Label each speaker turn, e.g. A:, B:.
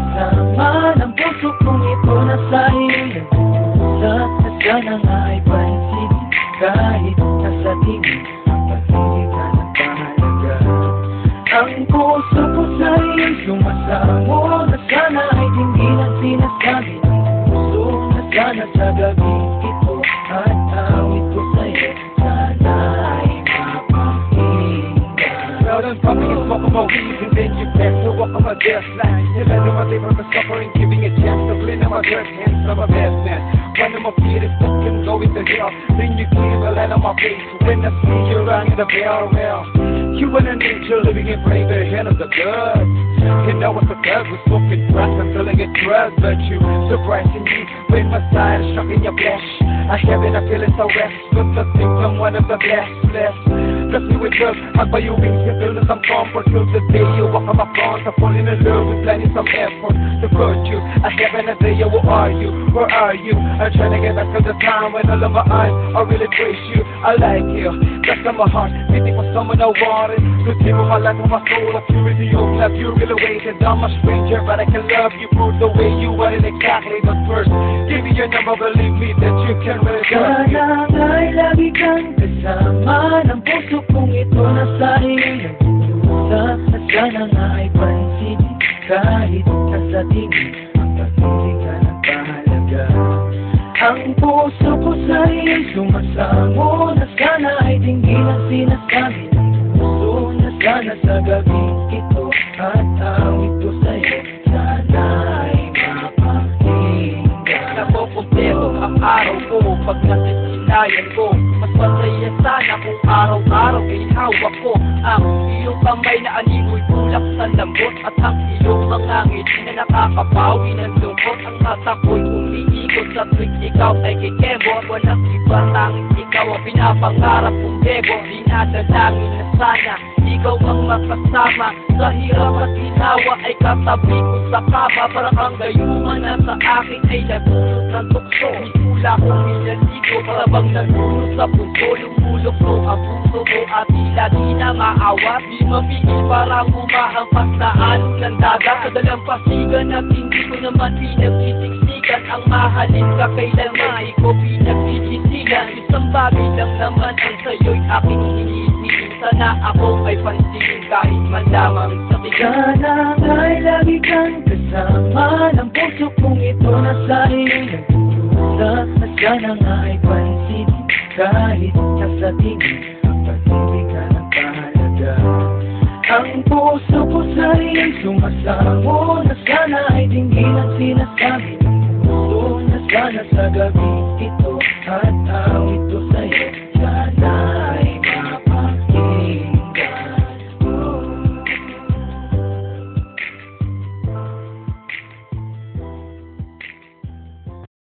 A: kasama ng puso kong ito na sa iyo nag-uusap na sana nga ay pansin kahit nasa tingin ang pag-ibig ka nagpahalaga. Ang puso ko sa iyo sumasamo na sana ay hindi lang sinasabi ng puso na sana sa gabi ito at awit ko sa iyo sana ay mapakinggan.
B: Well done, pumping and smoke of my weed, and then you back to walk on my deathline. You let my labor for suffering, giving a chance to blend on my dirt hands. I'm a bad man. One of my feet is stuck and go into hell. Then you give a light on my face when I see you ringing the bell. Well, you and an angel living in praise the hand of the good. You know what's the good? We're smoking grass and filling it drugs, but you surprising me when my side is struck in your flesh. I have it, I feel it so rest, but the thing I'm one of the blessed. Bless me with love, hug by your wings, you feel some comfort. Till the day you walk on my front, I fall in love with planning some effort to put you. I have an idea, where are you? Where are you? I'm trying to get back to the time when all of my eyes, I really praise you. I like you, that's on my heart, waiting for someone I wanted. To give me my life and my soul, a purity of love. You really waited, I'm a stranger, but I can love you. Prove the way you want it exactly. But first, give me your number, believe me that you can really trust me.
A: Sana nga'y lagi kang kasama ng puso kong ito na sa iyo nag-uusap na sana nga ay pansin kahit nasa tingin ang pag-ibig ka nagpahalaga. Ang puso ko sa iyo sumasamo na sana ay dinggin ang sinasabi ng puso na sana sa gabi ito at awit ko sa iyo sana ay mapakinggan.
C: Nakukumpleto ang araw ko pag nasisinayan ko. Mas masaya sana kung araw-araw ay hawak ko ang iyong kamay na animoy tulak sa lambot at ang iyong mga ngiti na nakakabawi ng lungkot. Ang mata ko'y umiikot sa tuwing ikaw ay kikemo. Walang iba tanging ikaw ang pinapangarap kong debo. Dinadalangin na sana ikaw ang makasama sa hirap at ginawa ay katabi ko sa kama. Parang ang gayuman na sa akin ay nabunot ng tukso. Hula kong minaligo para bang nalunod sa puso. Lumulok ko ang puso ko at tila di na maawa. Di mapigil parang umahampas na anong ng dagat sa dalampasigan at hindi ko naman pinagsisiksikan ang mahalin ka kailanman. Di ko pinagsisisigan isang bagay lang naman ang sa'yo'y aking hinisingin. Sana ako ay pansinin kahit man lamang sa tigas.
A: Sana nga'y lagi kang kasama ng puso kong ito na sa iyo nag-uusap na sana nga ay pansin kahit nasa tingin ang pag-ibig ka nagpahalaga. Ang puso ko sa iyo sumasamo na sana ay dinggin ang sinasabi ng puso na sana sa gabi ito at awit ko